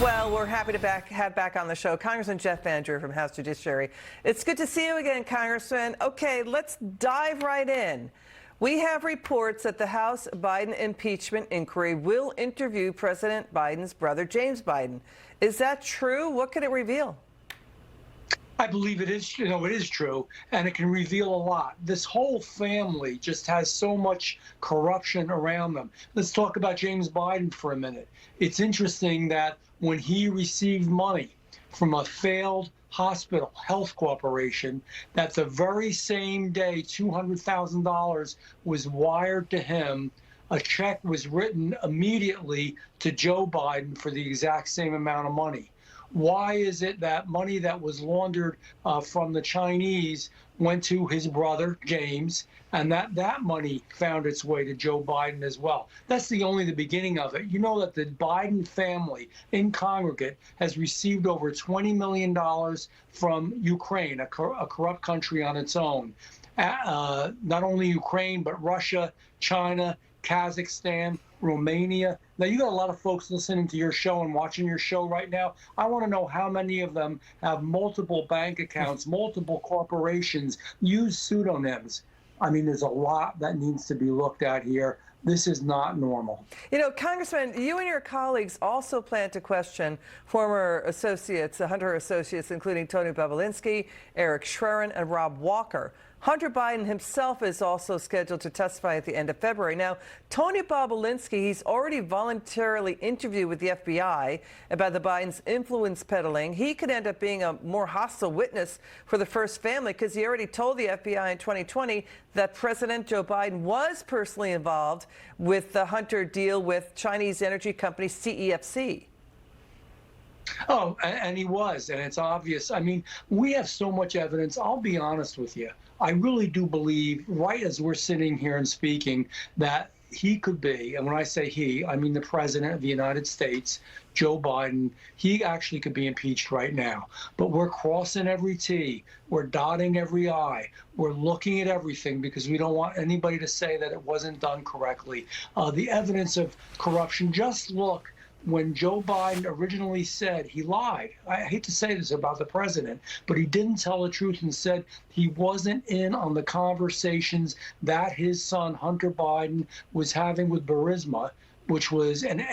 Well, we're happy to have back on the show Congressman Jeff Van Drew from House Judiciary. It's good to see you again, Congressman. Okay, let's dive right in. We have reports that the House Biden impeachment inquiry will interview President Biden's brother, James Biden. Is that true? What could it reveal? I believe it is, it is true, and it can reveal a lot. This whole family just has so much corruption around them. Let's talk about James Biden for a minute. It's interesting that when he received money from a failed hospital health corporation, that the very same day $200,000 was wired to him, a check was written immediately to Joe Biden for the exact same amount of money. Why is it that money that was laundered from the Chinese went to his brother, James, and that money found its way to Joe Biden as well? That's the beginning of it. You know that the Biden family in congregate has received over $20 million from Ukraine, a corrupt country on its own. Not only Ukraine, but Russia, China, Kazakhstan, Romania. Now, you got a lot of folks listening to your show and watching your show right now. I want to know how many of them have multiple bank accounts, multiple corporations, use pseudonyms. I mean, there's a lot that needs to be looked at here. This is not normal. You know, Congressman, you and your colleagues also plan to question former associates, the Hunter associates, including Tony Bobulinski, Eric Schwerin, and Rob Walker. Hunter Biden himself is also scheduled to testify at the end of February. Now, Tony Bobulinski, he's already voluntarily interviewed with the FBI about the Biden's influence peddling. He could end up being a more hostile witness for the First Family because he already told the FBI in 2020 that President Joe Biden was personally involved with the Hunter deal with Chinese energy company CEFC. Oh, and he was, and it's obvious. I mean, we have so much evidence. I'll be honest with you. I really do believe, right as we're sitting here and speaking, that he could be, and when I say he, I mean the President of the United States, Joe Biden, he actually could be impeached right now. But we're crossing every T, we're dotting every I, we're looking at everything because we don't want anybody to say that it wasn't done correctly. The evidence of corruption, just look. When Joe Biden originally said he lied, I hate to say this about the president, but he didn't tell the truth and said he wasn't in on the conversations that his son, Hunter Biden, was having with Burisma, which was an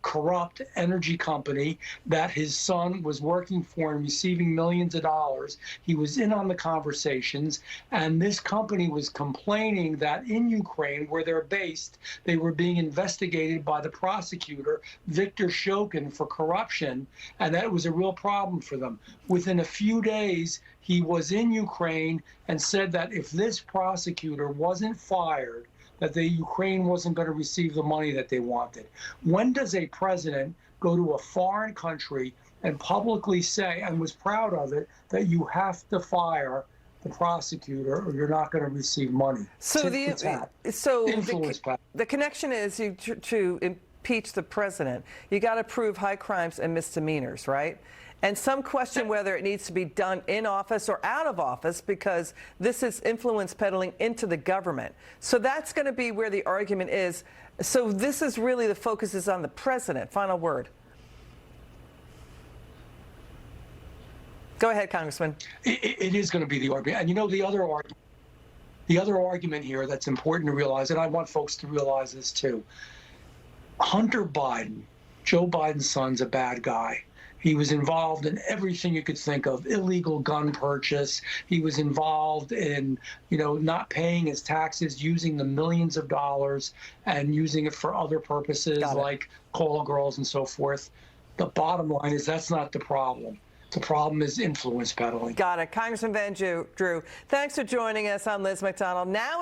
corrupt energy company that his son was working for and receiving millions of dollars. He was in on the conversations, and this company was complaining that in Ukraine, where they're based, they were being investigated by the prosecutor, Viktor Shokin, for corruption, and that was a real problem for them. Within a few days, he was in Ukraine and said that if this prosecutor wasn't fired, that the Ukraine wasn't going to receive the money that they wanted. When does a president go to a foreign country and publicly say, and was proud of it, that you have to fire the prosecutor or you're not going to receive money? So the connection is to impeach the president, you got to prove high crimes and misdemeanors, right? And some question whether it needs to be done in office or out of office because this is influence peddling into the government. So that's going to be where the argument is. So this is really the focus is on the president. Final word. Go ahead, Congressman. It is going to be the argument. And you know, the other argument here that's important to realize, and I want folks to realize this too, Hunter Biden, Joe Biden's son's a bad guy. He was involved in everything you could think of, illegal gun purchase. He was involved in, not paying his taxes, using the millions of dollars and using it for other purposes like call girls and so forth. The bottom line is that's not the problem. The problem is influence peddling. Got it. Congressman Van Drew, thanks for joining us on Liz MacDonald. Now